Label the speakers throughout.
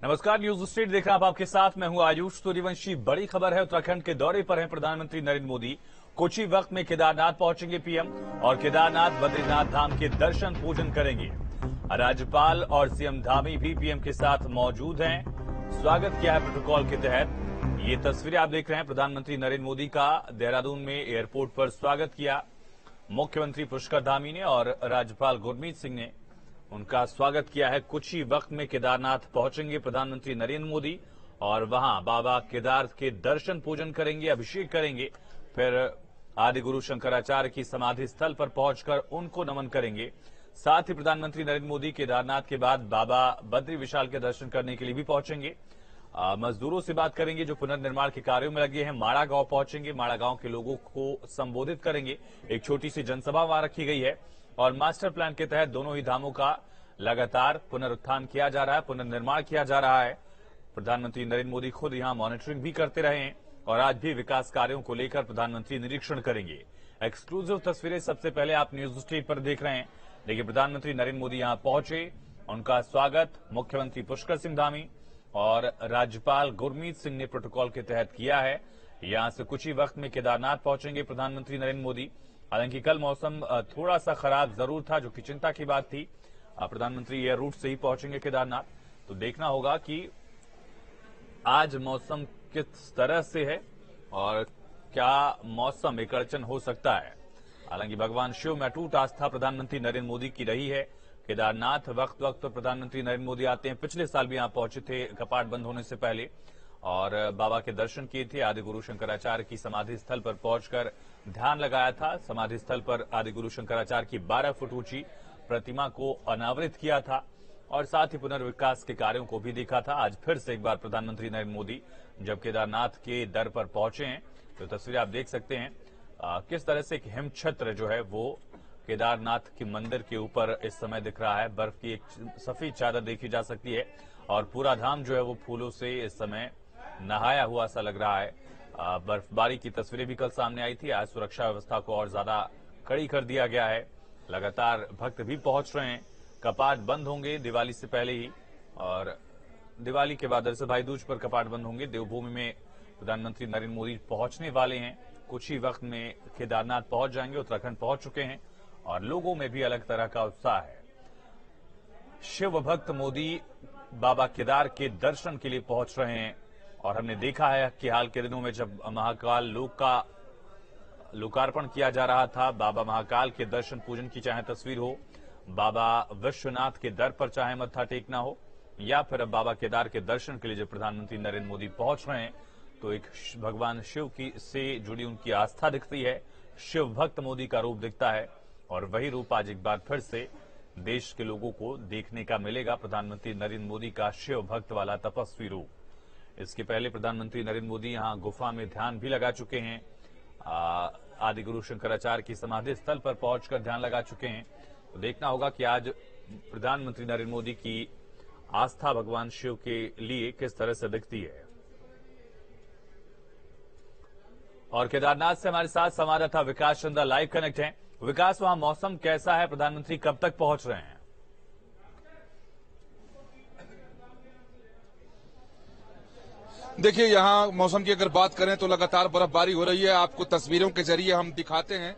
Speaker 1: नमस्कार, news street देख रहे हैं आप, आपके साथ मैं हूं आयुष सूर्यवंशी। बड़ी खबर है, उत्तराखंड के दौरे पर हैं प्रधानमंत्री नरेंद्र मोदी। कुछ ही वक्त में केदारनाथ पहुंचेंगे पीएम और केदारनाथ बद्रीनाथ धाम के दर्शन पूजन करेंगे। राज्यपाल और सीएम धामी भी पीएम के साथ मौजूद हैं। स्वागत किया है प्रोटोकॉल के तहत। ये तस्वीरें आप देख रहे हैं, प्रधानमंत्री नरेंद्र मोदी का देहरादून में एयरपोर्ट पर स्वागत किया मुख्यमंत्री पुष्कर धामी ने और राज्यपाल गुरमीत सिंह ने उनका स्वागत किया है। कुछ ही वक्त में केदारनाथ पहुंचेंगे प्रधानमंत्री नरेंद्र मोदी और वहां बाबा केदार के दर्शन पूजन करेंगे, अभिषेक करेंगे। फिर आदि गुरु शंकराचार्य की समाधि स्थल पर पहुंचकर उनको नमन करेंगे। साथ ही प्रधानमंत्री नरेंद्र मोदी केदारनाथ के बाद बाबा बद्री विशाल के दर्शन करने के लिए भी पहुंचेंगे। मजदूरों से बात करेंगे जो पुनर्निर्माण के कार्यों में लगे हैं। माड़ा गांव पहुंचेंगे, माड़ा गांव के लोगों को संबोधित करेंगे। एक छोटी सी जनसभा वहां रखी गई है और मास्टर प्लान के तहत दोनों ही धामों का लगातार पुनरुत्थान किया जा रहा है, पुनर्निर्माण किया जा रहा है। प्रधानमंत्री नरेंद्र मोदी खुद यहां मॉनिटरिंग भी करते रहे हैं और आज भी विकास कार्यों को लेकर प्रधानमंत्री निरीक्षण करेंगे। एक्सक्लूसिव तस्वीरें सबसे पहले आप न्यूज स्ट्रीट पर देख रहे हैं। देखिए, प्रधानमंत्री नरेंद्र मोदी यहां पहुंचे, उनका स्वागत मुख्यमंत्री पुष्कर सिंह धामी और राज्यपाल गुरमीत सिंह ने प्रोटोकॉल के तहत किया है। यहां से कुछ ही वक्त में केदारनाथ पहुंचेंगे प्रधानमंत्री नरेंद्र मोदी। हालांकि कल मौसम थोड़ा सा खराब जरूर था, जो कि चिंता की बात थी। प्रधानमंत्री एयर रूट से ही पहुंचेंगे केदारनाथ, तो देखना होगा कि आज मौसम किस तरह से है और क्या मौसम एक अड़चन हो सकता है। हालांकि भगवान शिव में अटूट आस्था प्रधानमंत्री नरेंद्र मोदी की रही है। केदारनाथ वक्त वक्त पर प्रधानमंत्री नरेंद्र मोदी आते हैं। पिछले साल भी यहां पहुंचे थे कपाट बंद होने से पहले और बाबा के दर्शन किए थे। आदि गुरु शंकराचार्य की समाधि स्थल पर पहुंचकर ध्यान लगाया था। समाधि स्थल पर आदि गुरु शंकराचार्य की 12 फुट ऊंची प्रतिमा को अनावृत किया था और साथ ही पुनर्विकास के कार्यों को भी देखा था। आज फिर से एक बार प्रधानमंत्री नरेंद्र मोदी जब केदारनाथ के दर पर पहुंचे हैं, तो तस्वीरें आप देख सकते हैं किस तरह से एक हिमछत्र जो है वो केदारनाथ के मंदिर के ऊपर इस समय दिख रहा है। बर्फ की एक सफेद चादर देखी जा सकती है और पूरा धाम जो है वो फूलों से इस समय नहाया हुआ सा लग रहा है। बर्फबारी की तस्वीरें भी कल सामने आई थी। आज सुरक्षा व्यवस्था को और ज्यादा कड़ी कर दिया गया है। लगातार भक्त भी पहुंच रहे हैं। कपाट बंद होंगे दिवाली से पहले ही और दिवाली के बाद दरअसल भाई दूज पर कपाट बंद होंगे। देवभूमि में प्रधानमंत्री नरेंद्र मोदी पहुंचने वाले हैं। कुछ ही वक्त में केदारनाथ पहुंच जाएंगे। उत्तराखंड पहुंच चुके हैं और लोगों में भी अलग तरह का उत्साह है। शिव भक्त मोदी बाबा केदार के दर्शन के लिए पहुंच रहे हैं और हमने देखा है कि हाल के दिनों में जब महाकाल लोक का लोकार्पण किया जा रहा था, बाबा महाकाल के दर्शन पूजन की चाहे तस्वीर हो, बाबा विश्वनाथ के दर पर चाहे मत्था टेकना हो, या फिर अब बाबा केदार के दर्शन के लिए जब प्रधानमंत्री नरेंद्र मोदी पहुंच रहे हैं, तो एक भगवान शिव की से जुड़ी उनकी आस्था दिखती है। शिव भक्त मोदी का रूप दिखता है और वही रूप आज एक बार फिर से देश के लोगों को देखने का मिलेगा। प्रधानमंत्री नरेंद्र मोदी का शिव भक्त वाला तपस्वी रूप। इसके पहले प्रधानमंत्री नरेंद्र मोदी यहां गुफा में ध्यान भी लगा चुके हैं। आदि गुरु शंकराचार्य की समाधि स्थल पर पहुंचकर ध्यान लगा चुके हैं। तो देखना होगा कि आज प्रधानमंत्री नरेंद्र मोदी की आस्था भगवान शिव के लिए किस तरह से दिखती है। और केदारनाथ से हमारे साथ संवाददाता विकास चंद्रा लाइव कनेक्ट हैं। विकास, वहां मौसम कैसा है? प्रधानमंत्री कब तक पहुंच रहे हैं?
Speaker 2: देखिए, यहाँ मौसम की अगर बात करें तो लगातार बर्फबारी हो रही है। आपको तस्वीरों के जरिए हम दिखाते हैं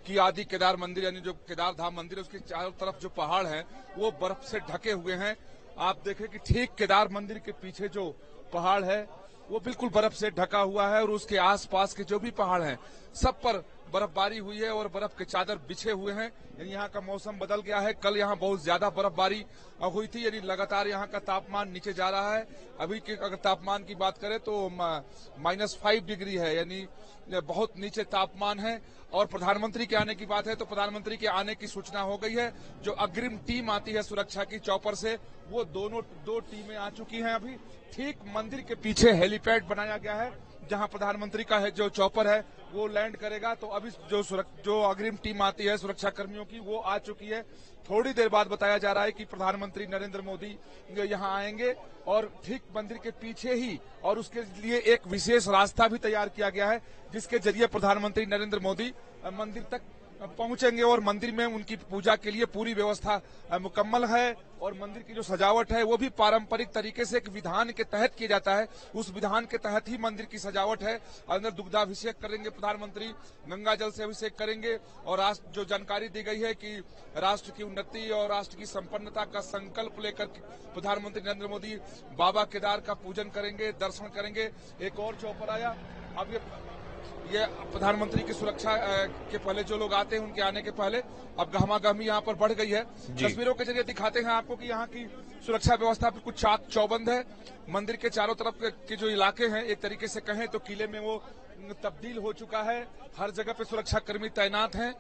Speaker 2: कि आदि केदार मंदिर यानी जो केदार धाम मंदिर है उसके चारों तरफ जो पहाड़ हैं वो बर्फ से ढके हुए हैं। आप देखें कि ठीक केदार मंदिर के पीछे जो पहाड़ है वो बिल्कुल बर्फ से ढका हुआ है और उसके आसपास के जो भी पहाड़ हैं सब पर बर्फबारी हुई है और बर्फ के चादर बिछे हुए हैं। यानी यहाँ का मौसम बदल गया है। कल यहाँ बहुत ज्यादा बर्फबारी हुई थी, यानी लगातार यहाँ का तापमान नीचे जा रहा है। अभी के अगर तापमान की बात करें तो -5 डिग्री है, यानी बहुत नीचे तापमान है। और प्रधानमंत्री के आने की बात है तो प्रधानमंत्री के आने की सूचना हो गई है। जो अग्रिम टीम आती है सुरक्षा की चौपर से, वो दो टीमें आ चुकी हैं। अभी ठीक मंदिर के पीछे हेलीपैड बनाया गया है जहां प्रधानमंत्री का है जो चॉपर है वो लैंड करेगा। तो अभी जो अग्रिम टीम आती है सुरक्षा कर्मियों की वो आ चुकी है। थोड़ी देर बाद बताया जा रहा है कि प्रधानमंत्री नरेंद्र मोदी यहां आएंगे और ठीक मंदिर के पीछे ही और उसके लिए एक विशेष रास्ता भी तैयार किया गया है जिसके जरिए प्रधानमंत्री नरेंद्र मोदी मंदिर तक पहुंचेंगे और मंदिर में उनकी पूजा के लिए पूरी व्यवस्था मुकम्मल है और मंदिर की जो सजावट है वो भी पारंपरिक तरीके से एक विधान के तहत किया जाता है। उस विधान के तहत ही मंदिर की सजावट है। अंदर दुग्धाभिषेक करेंगे प्रधानमंत्री, गंगा जल से अभिषेक करेंगे और राष्ट्र जो जानकारी दी गई है कि राष्ट्र की उन्नति और राष्ट्र की संपन्नता का संकल्प लेकर प्रधानमंत्री नरेंद्र मोदी बाबा केदार का पूजन करेंगे, दर्शन करेंगे। एक और चौपर आया। अब ये प्रधानमंत्री की सुरक्षा के पहले जो लोग आते हैं उनके आने के पहले अब गहमागहमी यहाँ पर बढ़ गई है। तस्वीरों के जरिए दिखाते हैं आपको कि यहाँ की सुरक्षा व्यवस्था पर कुछ चाक चौबंद है। मंदिर के चारों तरफ के जो इलाके हैं एक तरीके से कहें तो किले में वो तब्दील हो चुका है। हर जगह पे सुरक्षा कर्मी तैनात हैं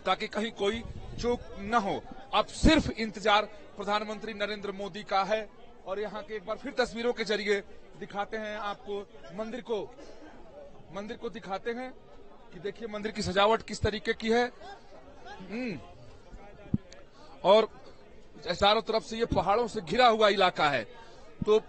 Speaker 2: ताकि कहीं कोई चूक न हो। अब सिर्फ इंतजार प्रधानमंत्री नरेंद्र मोदी का है और यहाँ के एक बार फिर तस्वीरों के जरिए दिखाते हैं आपको मंदिर को दिखाते हैं कि देखिए मंदिर की सजावट किस तरीके की है। और चारों तरफ से ये पहाड़ों से घिरा हुआ इलाका है। तो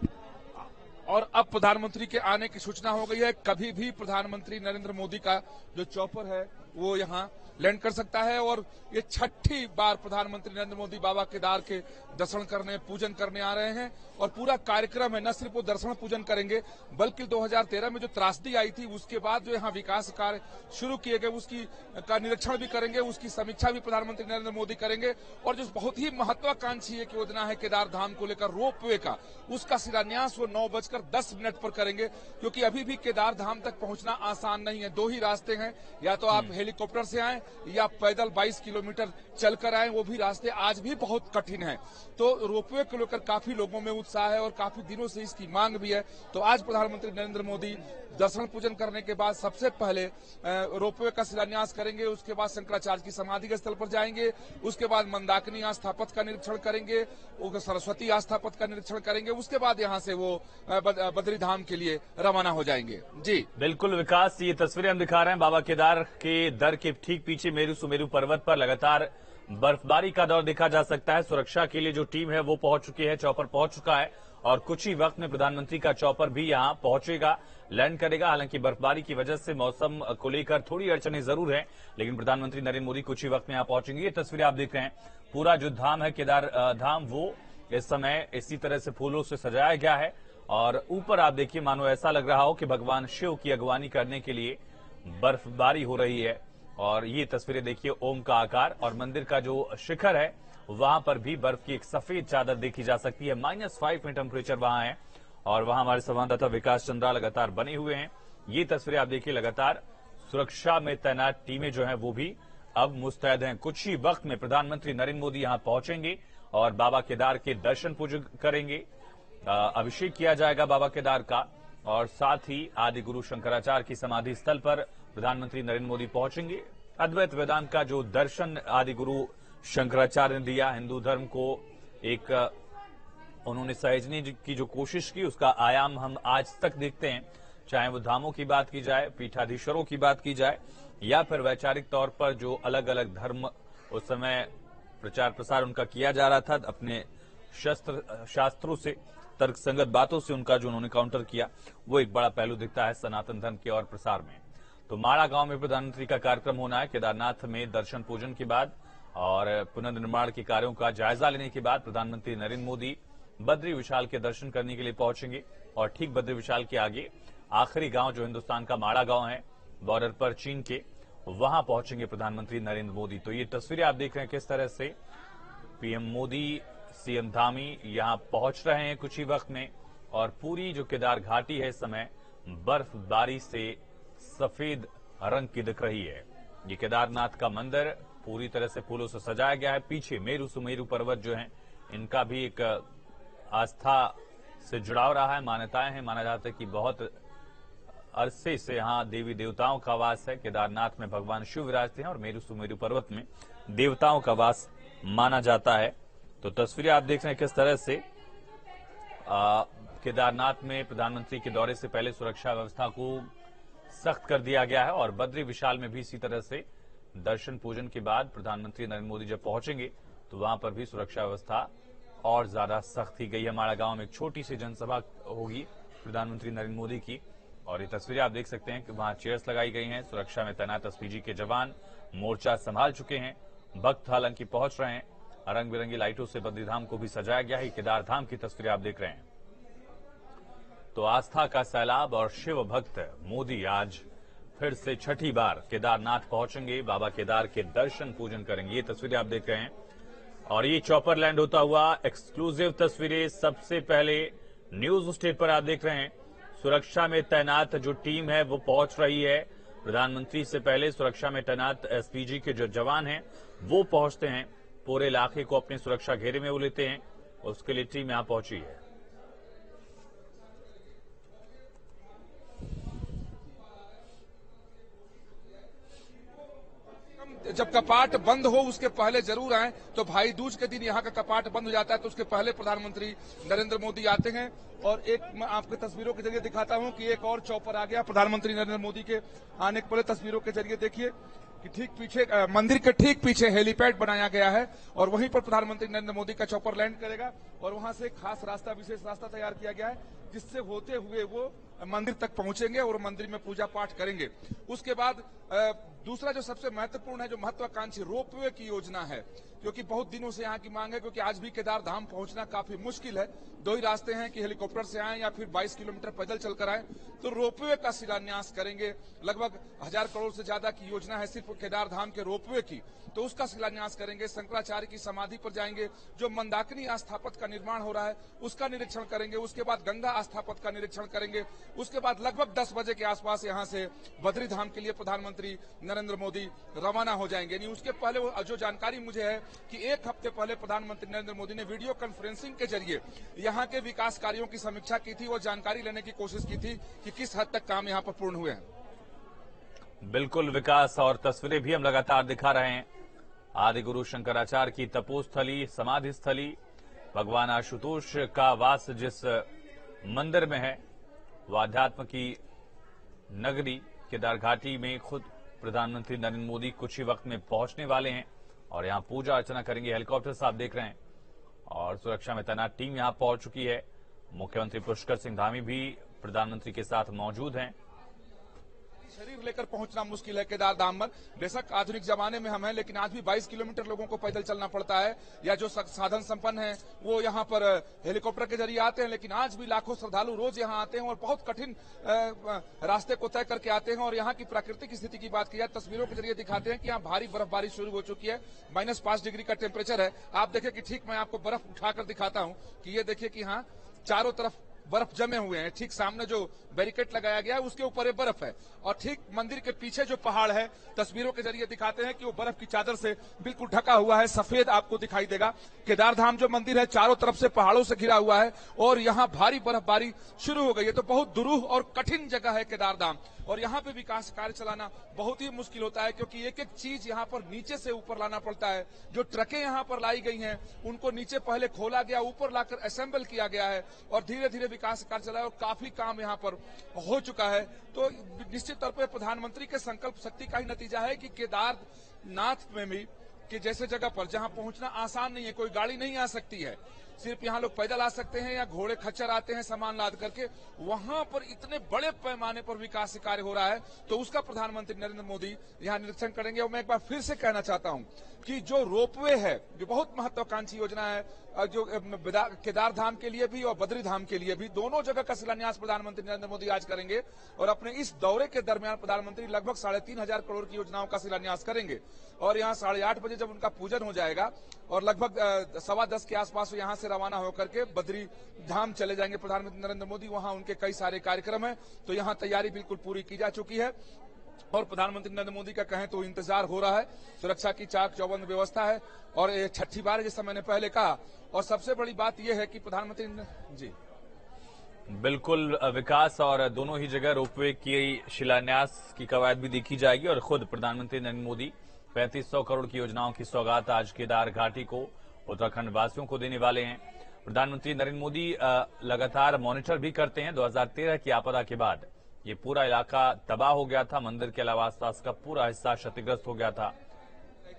Speaker 2: और अब प्रधानमंत्री के आने की सूचना हो गई है। कभी भी प्रधानमंत्री नरेंद्र मोदी का जो चॉपर है वो यहाँ लैंड कर सकता है और ये छठी बार प्रधानमंत्री नरेंद्र मोदी बाबा केदार के दर्शन करने, पूजन करने आ रहे हैं। और पूरा कार्यक्रम है, न सिर्फ वो दर्शन पूजन करेंगे बल्कि 2013 में जो त्रासदी आई थी उसके बाद जो यहाँ विकास कार्य शुरू किए गए उसकी का निरीक्षण भी करेंगे, उसकी समीक्षा भी प्रधानमंत्री नरेंद्र मोदी करेंगे। और जो बहुत ही महत्वाकांक्षी एक योजना है केदार धाम को लेकर रोपवे का, उसका शिलान्यास वो 9:10 पर करेंगे क्योंकि अभी भी केदार धाम तक पहुंचना आसान नहीं है। दो ही रास्ते हैं, या तो आप हेलीकॉप्टर से आए या पैदल 22 किलोमीटर चलकर आए, वो भी रास्ते आज भी बहुत कठिन है। तो रोपवे को लेकर काफी लोगों में उत्साह है और काफी दिनों से इसकी मांग भी है। तो आज प्रधानमंत्री नरेंद्र मोदी दर्शन पूजन करने के बाद सबसे पहले रोपवे का शिलान्यास करेंगे, उसके बाद शंकराचार्य की समाधि के स्थल पर जाएंगे, उसके बाद मंदाकिनी आस्था पथ का निरीक्षण करेंगे, सरस्वती आस्था पथ का निरीक्षण करेंगे, उसके बाद यहाँ से वो बद्री धाम के लिए रवाना हो जाएंगे। जी
Speaker 1: बिल्कुल विकास, ये तस्वीरें हम दिखा रहे हैं बाबा केदार के दर के ठीक पीछे मेरू सुमेरु पर्वत पर लगातार बर्फबारी का दौर देखा जा सकता है। सुरक्षा के लिए जो टीम है वो पहुंच चुकी है, चॉपर पहुंच चुका है और कुछ ही वक्त में प्रधानमंत्री का चॉपर भी यहां पहुंचेगा, लैंड करेगा। हालांकि बर्फबारी की वजह से मौसम को लेकर थोड़ी अड़चनें जरूर हैं, लेकिन प्रधानमंत्री नरेंद्र मोदी कुछ ही वक्त में यहां पहुंचेंगे। ये तस्वीरें आप देख रहे हैं, पूरा जो धाम है केदार धाम वो इस समय इसी तरह से फूलों से सजाया गया है और ऊपर आप देखिए मानो ऐसा लग रहा हो कि भगवान शिव की अगवानी करने के लिए बर्फबारी हो रही है। और ये तस्वीरें देखिए ओम का आकार और मंदिर का जो शिखर है वहां पर भी बर्फ की एक सफेद चादर देखी जा सकती है। -5 में टेम्परेचर वहां है और वहां हमारे संवाददाता विकास चंद्रा लगातार बने हुए हैं। ये तस्वीरें आप देखिए, लगातार सुरक्षा में तैनात टीमें जो हैं वो भी अब मुस्तैद हैं। कुछ ही वक्त में प्रधानमंत्री नरेंद्र मोदी यहां पहुंचेंगे और बाबा केदार के दर्शन पूजन करेंगे, अभिषेक किया जाएगा बाबा केदार का और साथ ही आदि गुरु शंकराचार्य की समाधि स्थल पर प्रधानमंत्री नरेंद्र मोदी पहुंचेंगे। अद्वैत वेदांत का जो दर्शन आदि गुरु शंकराचार्य ने दिया, हिंदू धर्म को एक उन्होंने सहेजने की जो कोशिश की, उसका आयाम हम आज तक देखते हैं। चाहे वो धामों की बात की जाए, पीठाधीश्वरों की बात की जाए या फिर वैचारिक तौर पर जो अलग अलग धर्म उस समय प्रचार प्रसार उनका किया जा रहा था, अपने शास्त्रों से, तर्कसंगत बातों से उनका जो उन्होंने काउंटर किया, वो एक बड़ा पहलू दिखता है सनातन धर्म के और प्रसार में। तो माड़ा गांव में प्रधानमंत्री का कार्यक्रम होना है। केदारनाथ में दर्शन पूजन के बाद और पुनर्निर्माण के कार्यों का जायजा लेने के बाद प्रधानमंत्री नरेंद्र मोदी बद्री विशाल के दर्शन करने के लिए पहुंचेंगे और ठीक बद्री विशाल के आगे आखिरी गांव जो हिंदुस्तान का माड़ा गांव है, बॉर्डर पर चीन के, वहां पहुंचेंगे प्रधानमंत्री नरेंद्र मोदी। तो ये तस्वीरें आप देख रहे हैं किस तरह से पीएम मोदी, सीएम धामी यहां पहुंच रहे हैं कुछ ही वक्त में और पूरी जो केदार घाटी है इस समय बर्फबारी से सफेद रंग की दिख रही है। ये केदारनाथ का मंदिर पूरी तरह से फूलों से सजाया गया है। पीछे मेरू सुमेरु पर्वत जो हैं, इनका भी एक आस्था से जुड़ाव रहा है, मान्यताएं हैं। माना जाता है कि बहुत अरसे से यहाँ देवी देवताओं का वास है। केदारनाथ में भगवान शिव विराजते हैं और मेरू सुमेरु पर्वत में देवताओं का वास माना जाता है। तो तस्वीरें आप देख रहे हैं किस तरह से केदारनाथ में प्रधानमंत्री के दौरे से पहले सुरक्षा व्यवस्था को सख्त कर दिया गया है और बद्री विशाल में भी इसी तरह से दर्शन पूजन के बाद प्रधानमंत्री नरेंद्र मोदी जब पहुंचेंगे तो वहां पर भी सुरक्षा व्यवस्था और ज्यादा सख्त की गई है। माड़ा गांव में एक छोटी सी जनसभा होगी प्रधानमंत्री नरेंद्र मोदी की और ये तस्वीरें आप देख सकते हैं कि वहां चेयर्स लगाई गई हैं। सुरक्षा में तैनात एसपीजी के जवान मोर्चा संभाल चुके हैं। भक्त हालांकि पहुंच रहे हैं। रंग बिरंगी लाइटों से बद्रीधाम को भी सजाया गया है। केदार धाम की तस्वीरें आप देख रहे हैं। तो आस्था का सैलाब और शिव भक्त मोदी आज फिर से छठी बार केदारनाथ पहुंचेंगे। बाबा केदार के दर्शन पूजन करेंगे। ये तस्वीरें आप देख रहे हैं और ये चॉपर लैंड होता हुआ एक्सक्लूसिव तस्वीरें सबसे पहले न्यूज स्टेट पर आप देख रहे हैं। सुरक्षा में तैनात जो टीम है वो पहुंच रही है। प्रधानमंत्री से पहले सुरक्षा में तैनात एसपीजी के जो जवान हैं वो पहुंचते हैं। पूरे इलाके को अपने सुरक्षा घेरे में वो लेते हैं। उसके लिए टीम यहां पहुंची है।
Speaker 2: जब कपाट बंद हो उसके पहले जरूर आए। तो भाई दूज के दिन यहाँ का कपाट बंद हो जाता है तो उसके पहले प्रधानमंत्री नरेंद्र मोदी आते हैं। और एक मैं आपके तस्वीरों के जरिए दिखाता हूं कि एक और चौपर आ गया प्रधानमंत्री नरेंद्र मोदी के आने के पहले। तस्वीरों के जरिए देखिए कि ठीक पीछे मंदिर के ठीक पीछे हेलीपैड बनाया गया है और वहीं पर प्रधानमंत्री नरेंद्र मोदी का चौपर लैंड करेगा और वहां से खास रास्ता, विशेष रास्ता तैयार किया गया है जिससे होते हुए वो मंदिर तक पहुंचेंगे और मंदिर में पूजा पाठ करेंगे। उसके बाद दूसरा जो सबसे महत्वपूर्ण है, जो महत्वाकांक्षी रोपवे की योजना है, क्योंकि बहुत दिनों से यहाँ की मांग है, क्योंकि आज भी केदार धाम पहुंचना काफी मुश्किल है। दो ही रास्ते हैं कि हेलीकॉप्टर से आए या फिर 22 किलोमीटर पैदल चलकर आए। तो रोपवे का शिलान्यास करेंगे। लगभग 1000 करोड़ से ज्यादा की योजना है सिर्फ केदार धाम के रोपवे की, तो उसका शिलान्यास करेंगे। शंकराचार्य की समाधि पर जाएंगे। जो मंदाकिनी आस्थापत का निर्माण हो रहा है उसका निरीक्षण करेंगे। उसके बाद गंगा आस्थापत का निरीक्षण करेंगे। उसके बाद लगभग 10 बजे के आसपास यहाँ से बद्रीधाम के लिए प्रधानमंत्री नरेंद्र मोदी रवाना हो जाएंगे। नहीं, उसके पहले जो जानकारी मुझे है कि एक हफ्ते पहले प्रधानमंत्री नरेंद्र मोदी ने वीडियो कॉन्फ्रेंसिंग के जरिए यहाँ के विकास कार्यों की समीक्षा की थी और जानकारी लेने की कोशिश की थी कि किस हद तक काम यहाँ पर पूर्ण हुए हैं।
Speaker 1: बिल्कुल, विकास और तस्वीरें भी हम लगातार दिखा रहे हैं। आदि गुरु शंकराचार्य की तपोस्थली, समाधि स्थली, भगवान आशुतोष का वास जिस मंदिर में है, वो अध्यात्म की नगरी केदार घाटी में खुद प्रधानमंत्री नरेंद्र मोदी कुछ ही वक्त में पहुंचने वाले हैं और यहां पूजा अर्चना करेंगे। हेलीकॉप्टर से आप देख रहे हैं और सुरक्षा में तैनात टीम यहां पहुंच चुकी है। मुख्यमंत्री पुष्कर सिंह धामी भी प्रधानमंत्री के साथ मौजूद हैं।
Speaker 2: शरीर लेकर पहुंचना मुश्किल है केदार धाम में। बेशक आधुनिक जमाने में हम हैं, लेकिन आज भी 22 किलोमीटर लोगों को पैदल चलना पड़ता है, या जो साधन संपन्न है वो यहाँ पर हेलीकॉप्टर के जरिए आते हैं। लेकिन आज भी लाखों श्रद्धालु रोज यहाँ आते हैं और बहुत कठिन रास्ते को तय करके आते हैं। और यहाँ की प्राकृतिक स्थिति की बात की जाए, तस्वीरों के जरिए दिखाते हैं कि यहाँ भारी बर्फबारी शुरू हो चुकी है। -5 डिग्री का टेम्परेचर है। आप देखिए कि ठीक मैं आपको बर्फ उठाकर दिखाता हूँ कि ये देखिए कि यहाँ चारों तरफ बर्फ जमे हुए हैं। ठीक सामने जो बैरिकेड लगाया गया है उसके ऊपर ये बर्फ है और ठीक मंदिर के पीछे जो पहाड़ है, तस्वीरों के जरिए दिखाते हैं कि वो बर्फ की चादर से बिल्कुल ढका हुआ है। सफेद आपको दिखाई देगा। केदार धाम जो मंदिर है चारों तरफ से पहाड़ों से घिरा हुआ है और यहाँ भारी बर्फबारी शुरू हो गई है। तो बहुत दुरूह और कठिन जगह है केदार धाम और यहाँ पे विकास कार्य चलाना बहुत ही मुश्किल होता है, क्योंकि एक एक चीज यहाँ पर नीचे से ऊपर लाना पड़ता है। जो ट्रकें यहाँ पर लाई गई हैं उनको नीचे पहले खोला गया, ऊपर लाकर असेंबल किया गया है और धीरे धीरे विकास कार्य चला है और काफी काम यहाँ पर हो चुका है। तो निश्चित तौर पर प्रधानमंत्री के संकल्प शक्ति का ही नतीजा है कि केदारनाथ में भी कि जैसे जगह पर जहां पहुंचना आसान नहीं है, कोई गाड़ी नहीं आ सकती है, सिर्फ यहाँ लोग पैदल आ सकते हैं या घोड़े खच्चर आते हैं सामान लाद करके, वहां पर इतने बड़े पैमाने पर विकास कार्य हो रहा है। तो उसका प्रधानमंत्री नरेंद्र मोदी यहाँ निरीक्षण करेंगे। और मैं एक बार फिर से कहना चाहता हूं कि जो रोपवे है, जो बहुत महत्वाकांक्षी योजना है, जो केदार धाम के लिए भी और बद्री धाम के लिए भी, दोनों जगह का शिलान्यास प्रधानमंत्री नरेंद्र मोदी आज करेंगे। और अपने इस दौरे के दरमियान प्रधानमंत्री लगभग 3500 करोड़ की योजनाओं का शिलान्यास करेंगे और यहाँ 8:30 बजे जब उनका पूजन हो जाएगा और लगभग 10:15 के आसपास यहाँ से रवाना होकर के बद्री धाम चले जाएंगे प्रधानमंत्री नरेंद्र मोदी। वहां उनके कई सारे कार्यक्रम है, तो यहाँ तैयारी बिल्कुल पूरी की जा चुकी है और प्रधानमंत्री नरेंद्र मोदी का कहें तो इंतजार हो रहा है। सुरक्षा की चाक चौबंद व्यवस्था है और ये छठी बार है, जैसा मैंने पहले कहा। और सबसे बड़ी बात यह है कि प्रधानमंत्री जी
Speaker 1: बिल्कुल विकास और दोनों ही जगह रोपवे की शिलान्यास की कवायद भी देखी जाएगी और खुद प्रधानमंत्री नरेंद्र मोदी 3500 करोड़ की योजनाओं की सौगात आज केदार घाटी को उत्तराखंड वासियों को देने वाले हैं। प्रधानमंत्री नरेंद्र मोदी लगातार मॉनिटर भी करते हैं। 2013 की आपदा के बाद ये पूरा इलाका तबाह हो गया था। मंदिर के अलावा आसपास का पूरा हिस्सा क्षतिग्रस्त हो गया था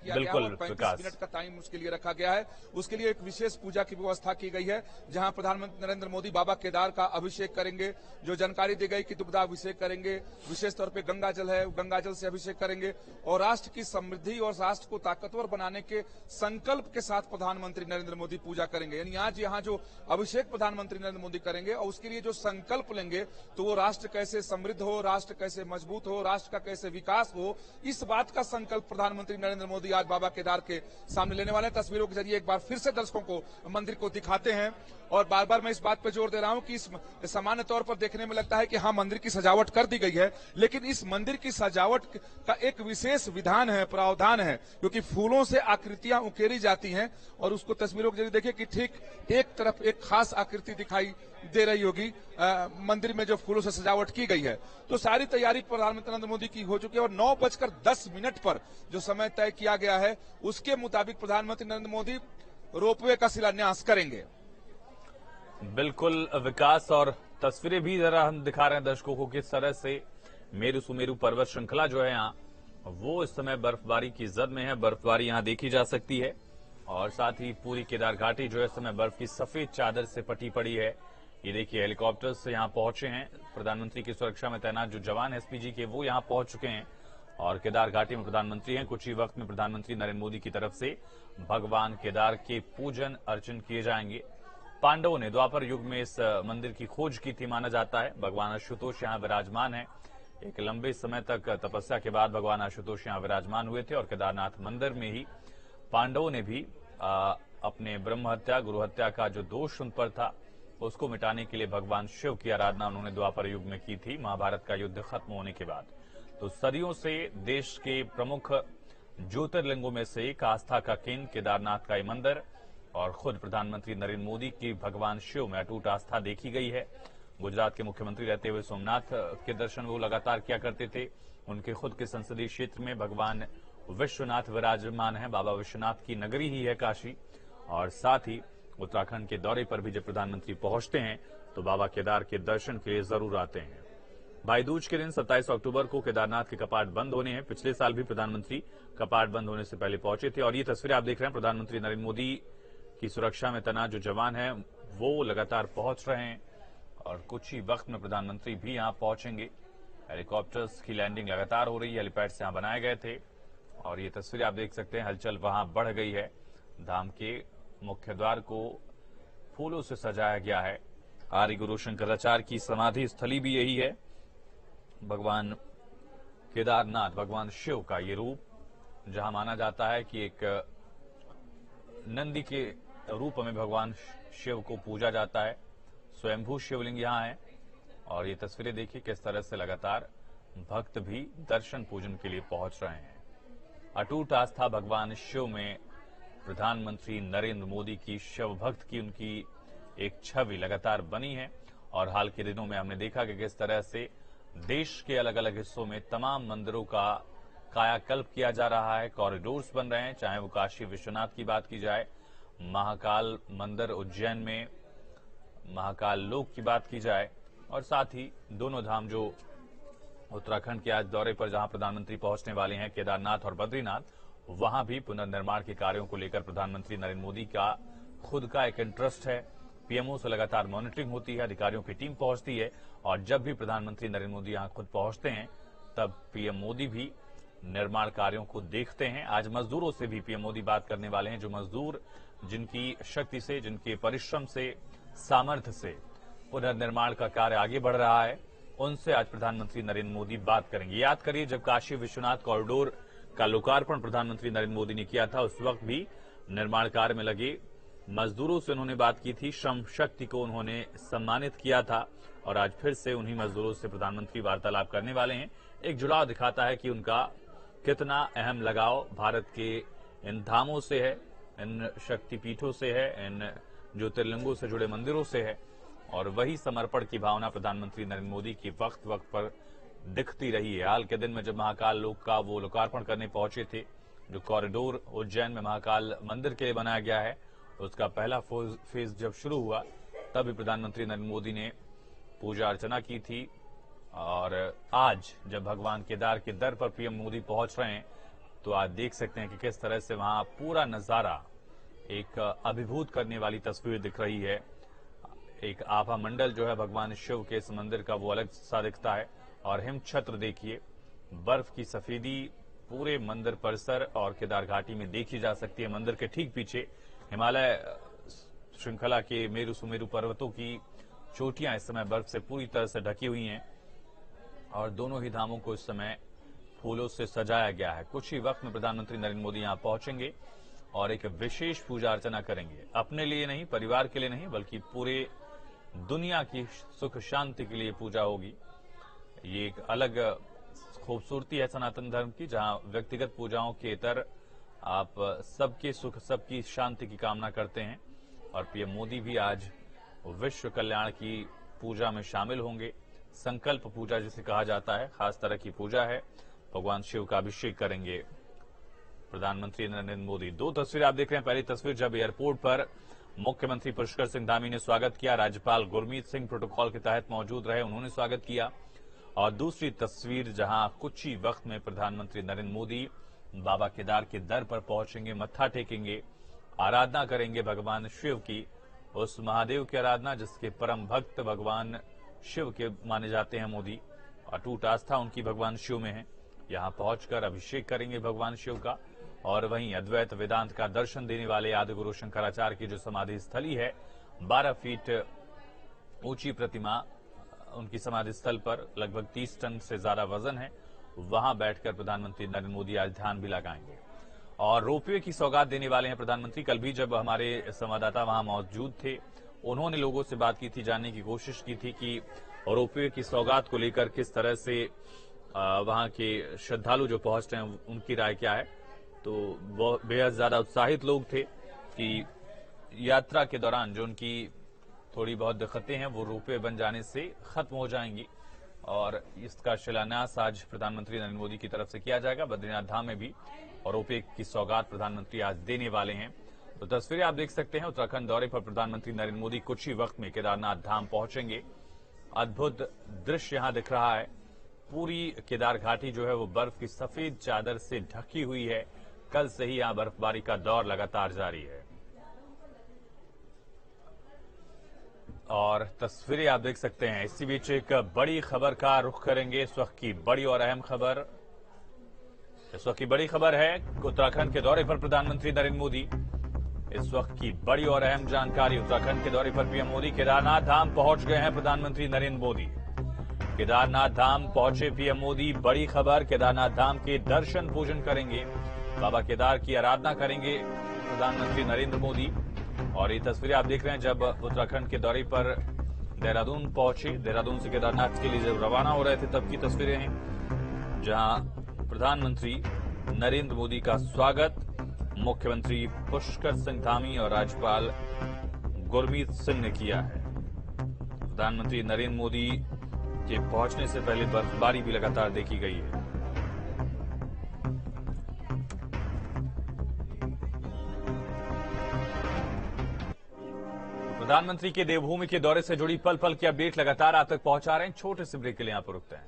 Speaker 2: किया गया है और 35 मिनट का टाइम उसके लिए रखा गया है। उसके लिए एक विशेष पूजा की व्यवस्था की गई है, जहां प्रधानमंत्री नरेंद्र मोदी बाबा केदार का अभिषेक करेंगे। जो जानकारी दी गई कि दुग्धाभिषेक करेंगे, विशेष तौर पर गंगा जल है, गंगा जल से अभिषेक करेंगे और राष्ट्र की समृद्धि और राष्ट्र को ताकतवर बनाने के संकल्प के साथ प्रधानमंत्री नरेंद्र मोदी पूजा करेंगे। यानी आज यहाँ जो अभिषेक प्रधानमंत्री नरेंद्र मोदी करेंगे और उसके लिए जो संकल्प लेंगे, तो वो राष्ट्र कैसे समृद्ध हो, राष्ट्र कैसे मजबूत हो, राष्ट्र का कैसे विकास हो, इस बात का संकल्प प्रधानमंत्री नरेंद्र मोदी आज बाबा केदार के सामने लेने वाले हैं। तस्वीरों के जरिए एक बार फिर से दर्शकों को मंदिर को दिखाते हैं और बार बार मैं इस बात पर जोर दे रहा हूं कि इस सामान्य तौर पर देखने में लगता है कि हाँ, मंदिर की सजावट कर दी गई है, लेकिन इस मंदिर की सजावट का एक विशेष विधान है, प्रावधान है, क्योंकि फूलों से आकृतियां उकेरी जाती हैं और उसको तस्वीरों के जरिए देखिए कि ठीक एक तरफ एक खास आकृति दिखाई दे रही होगी मंदिर में जो फूलों से सजावट की गई है। तो सारी तैयारी प्रधानमंत्री नरेंद्र मोदी की हो चुकी है और 9:10 पर जो समय तय किया गया है उसके मुताबिक प्रधानमंत्री नरेंद्र मोदी रोपवे का शिलान्यास करेंगे।
Speaker 1: बिल्कुल विकास, और तस्वीरें भी जरा हम दिखा रहे हैं दर्शकों को किस तरह से मेरु सुमेरु पर्वत श्रृंखला जो है यहाँ वो इस समय बर्फबारी की जद में है। बर्फबारी यहाँ देखी जा सकती है और साथ ही पूरी केदार घाटी जो है इस समय बर्फ की सफेद चादर से पटी पड़ी है। ये देखिए हेलीकॉप्टर से यहाँ पहुंचे हैं प्रधानमंत्री की सुरक्षा में तैनात जो जवान एसपीजी के, वो यहाँ पहुंच चुके हैं और केदार घाटी में प्रधानमंत्री हैं। कुछ ही वक्त में प्रधानमंत्री नरेंद्र मोदी की तरफ से भगवान केदार के पूजन अर्चन किए जाएंगे। पांडवों ने द्वापर युग में इस मंदिर की खोज की थी माना जाता है। भगवान आशुतोष यहाँ विराजमान है। एक लंबे समय तक तपस्या के बाद भगवान आशुतोष यहाँ विराजमान हुए थे और केदारनाथ मंदिर में ही पांडवों ने भी अपने ब्रह्म हत्या गुरु हत्या का जो दोष उन पर था उसको मिटाने के लिए भगवान शिव की आराधना उन्होंने द्वापर युग में की थी, महाभारत का युद्ध खत्म होने के बाद। तो सदियों से देश के प्रमुख ज्योतिर्लिंगों में से एक आस्था का केंद्र केदारनाथ का ये मंदिर और खुद प्रधानमंत्री नरेंद्र मोदी की भगवान शिव में अटूट आस्था देखी गई है। गुजरात के मुख्यमंत्री रहते हुए सोमनाथ के दर्शन वो लगातार किया करते थे। उनके खुद के संसदीय क्षेत्र में भगवान विश्वनाथ विराजमान है। बाबा विश्वनाथ की नगरी ही है काशी। और साथ ही उत्तराखंड के दौरे पर भी जब प्रधानमंत्री पहुंचते हैं तो बाबा केदार के दर्शन के लिए जरूर आते हैं। भाई दूज के दिन 27 अक्टूबर को केदारनाथ के कपाट बंद होने हैं। पिछले साल भी प्रधानमंत्री कपाट बंद होने से पहले पहुंचे थे और ये तस्वीरें आप देख रहे हैं प्रधानमंत्री नरेंद्र मोदी की सुरक्षा में तैनात जो जवान हैं वो लगातार पहुंच रहे हैं और कुछ ही वक्त में प्रधानमंत्री भी यहां पहुंचेंगे। हेलीकॉप्टर्स की लैंडिंग लगातार हो रही है। हेलीपैड से यहां बनाए गए थे और ये तस्वीरें आप देख सकते हैं। हलचल वहां बढ़ गई है। धाम के मुख्य द्वार को फूलों से सजाया गया है। आदि गुरु शंकराचार्य की समाधि स्थली भी यही है। भगवान केदारनाथ भगवान शिव का ये रूप, जहां माना जाता है कि एक नंदी के रूप में भगवान शिव को पूजा जाता है। स्वयंभू शिवलिंग यहां है और ये तस्वीरें देखिए किस तरह से लगातार भक्त भी दर्शन पूजन के लिए पहुंच रहे हैं। अटूट आस्था भगवान शिव में प्रधानमंत्री नरेंद्र मोदी की शिव भक्त की उनकी एक छवि लगातार बनी है और हाल के दिनों में हमने देखा कि किस तरह से देश के अलग अलग हिस्सों में तमाम मंदिरों का कायाकल्प किया जा रहा है। कॉरिडोर्स बन रहे हैं, चाहे वो काशी विश्वनाथ की बात की जाए, महाकाल मंदिर उज्जैन में, महाकाल लोक की बात की जाए और साथ ही दोनों धाम जो उत्तराखंड के आज दौरे पर जहां प्रधानमंत्री पहुंचने वाले हैं, केदारनाथ और बद्रीनाथ, वहां भी पुनर्निर्माण के कार्यों को लेकर प्रधानमंत्री नरेंद्र मोदी का खुद का एक इंटरेस्ट है। पीएमओ से लगातार मॉनिटरिंग होती है, अधिकारियों की टीम पहुंचती है और जब भी प्रधानमंत्री नरेंद्र मोदी यहां खुद पहुंचते हैं तब पीएम मोदी भी निर्माण कार्यों को देखते हैं। आज मजदूरों से भी पीएम मोदी बात करने वाले हैं। जो मजदूर जिनकी शक्ति से, जिनके परिश्रम से, सामर्थ्य से पुनर्निर्माण का कार्य आगे बढ़ रहा है, उनसे आज प्रधानमंत्री नरेंद्र मोदी बात करेंगे। याद करिए जब काशी विश्वनाथ कॉरिडोर का लोकार्पण प्रधानमंत्री नरेंद्र मोदी ने किया था, उस वक्त भी निर्माण कार्य में लगे मजदूरों से उन्होंने बात की थी, श्रम शक्ति को उन्होंने सम्मानित किया था और आज फिर से उन्हीं मजदूरों से प्रधानमंत्री वार्तालाप करने वाले हैं। एक जुड़ाव दिखाता है कि उनका कितना अहम लगाव भारत के इन धामों से है, इन शक्तिपीठों से है, इन ज्योतिर्लिंगों से जुड़े मंदिरों से है और वही समर्पण की भावना प्रधानमंत्री नरेंद्र मोदी की वक्त वक्त पर दिखती रही है। हाल के दिन में जब महाकाल लोक का वो लोकार्पण करने पहुंचे थे, जो कॉरिडोर उज्जैन में महाकाल मंदिर के लिए बनाया गया है, उसका पहला फेज जब शुरू हुआ तभी प्रधानमंत्री नरेंद्र मोदी ने पूजा अर्चना की थी और आज जब भगवान केदार के दर पर पीएम मोदी पहुंच रहे हैं तो आज देख सकते हैं कि किस तरह से वहां पूरा नजारा एक अभिभूत करने वाली तस्वीर दिख रही है। एक आभा मंडल जो है भगवान शिव के इस मंदिर का वो अलग सा दिखता है और हिम छत्र देखिए, बर्फ की सफेदी पूरे मंदिर परिसर और केदार घाटी में देखी जा सकती है। मंदिर के ठीक पीछे हिमालय श्रृंखला के मेरु सुमेरु पर्वतों की चोटियां इस समय बर्फ से पूरी तरह से ढकी हुई हैं और दोनों ही धामों को इस समय फूलों से सजाया गया है। कुछ ही वक्त में प्रधानमंत्री नरेंद्र मोदी यहां पहुंचेंगे और एक विशेष पूजा अर्चना करेंगे। अपने लिए नहीं, परिवार के लिए नहीं, बल्कि पूरे दुनिया की सुख शांति के लिए पूजा होगी। ये एक अलग खूबसूरती है सनातन धर्म की, जहां व्यक्तिगत पूजाओं के इतर आप सबके सुख, सबकी शांति की कामना करते हैं और पीएम मोदी भी आज विश्व कल्याण की पूजा में शामिल होंगे। संकल्प पूजा जिसे कहा जाता है, खास तरह की पूजा है। भगवान शिव का अभिषेक करेंगे प्रधानमंत्री नरेंद्र मोदी। दो तस्वीरें आप देख रहे हैं। पहली तस्वीर जब एयरपोर्ट पर मुख्यमंत्री पुष्कर सिंह धामी ने स्वागत किया, राज्यपाल गुरमीत सिंह प्रोटोकॉल के तहत मौजूद रहे, उन्होंने स्वागत किया। और दूसरी तस्वीर जहां कुछ ही वक्त में प्रधानमंत्री नरेंद्र मोदी बाबा केदार के दर पर पहुंचेंगे, मत्था टेकेंगे, आराधना करेंगे भगवान शिव की, उस महादेव की आराधना जिसके परम भक्त भगवान शिव के माने जाते हैं मोदी। अटूट आस्था उनकी भगवान शिव में है। यहां पहुंचकर अभिषेक करेंगे भगवान शिव का और वहीं अद्वैत वेदांत का दर्शन देने वाले आदिगुरु शंकराचार्य की जो समाधि स्थली है, 12 फीट ऊंची प्रतिमा, उनकी समाधि स्थल पर लगभग 30 टन से ज्यादा वजन है। वहां बैठकर प्रधानमंत्री नरेंद्र मोदी आज ध्यान भी लगाएंगे और रोपवे की सौगात देने वाले हैं प्रधानमंत्री। कल भी जब हमारे संवाददाता वहां मौजूद थे, उन्होंने लोगों से बात की थी, जानने की कोशिश की थी कि रोपवे की सौगात को लेकर किस तरह से वहां के श्रद्धालु जो पहुंच रहे हैं उनकी राय क्या है। तो बेहद ज्यादा उत्साहित लोग थे कि यात्रा के दौरान जो उनकी थोड़ी बहुत दिक्कतें हैं वो रोपवे बन जाने से खत्म हो जाएंगी और इसका शिलान्यास आज प्रधानमंत्री नरेंद्र मोदी की तरफ से किया जाएगा। बद्रीनाथ धाम में भी और रोपवे की सौगात प्रधानमंत्री आज देने वाले हैं। तो तस्वीरें आप देख सकते हैं। उत्तराखंड दौरे पर प्रधानमंत्री नरेंद्र मोदी कुछ ही वक्त में केदारनाथ धाम पहुंचेंगे। अद्भुत दृश्य यहां दिख रहा है। पूरी केदार घाटी जो है वो बर्फ की सफेद चादर से ढकी हुई है। कल से ही यहां बर्फबारी का दौर लगातार जारी है और तस्वीरें आप देख सकते हैं। इसी बीच एक बड़ी खबर का रुख करेंगे। इस वक्त की बड़ी और अहम खबर, इस वक्त की बड़ी खबर है उत्तराखंड के दौरे पर प्रधानमंत्री नरेंद्र मोदी। इस वक्त की बड़ी और अहम जानकारी, उत्तराखंड के दौरे पर पीएम मोदी केदारनाथ धाम पहुंच गए हैं प्रधानमंत्री नरेंद्र मोदी। केदारनाथ धाम पहुंचे पीएम मोदी। बड़ी खबर, केदारनाथ धाम के दर्शन पूजन करेंगे, बाबा केदार की आराधना करेंगे प्रधानमंत्री नरेंद्र मोदी। और ये तस्वीरें आप देख रहे हैं जब उत्तराखंड के दौरे पर देहरादून पहुंचे, देहरादून से केदारनाथ के लिए जब रवाना हो रहे थे तब की तस्वीरें हैं, जहां प्रधानमंत्री नरेंद्र मोदी का स्वागत मुख्यमंत्री पुष्कर सिंह धामी और राज्यपाल गुरमीत सिंह ने किया है। प्रधानमंत्री नरेंद्र मोदी के पहुंचने से पहले बर्फबारी भी लगातार देखी गई है। प्रधानमंत्री के देवभूमि के दौरे से जुड़ी पल पल की अपडेट लगातार आप तक पहुंचा रहे हैं। छोटे से ब्रेक के लिए यहां पर रुकते हैं।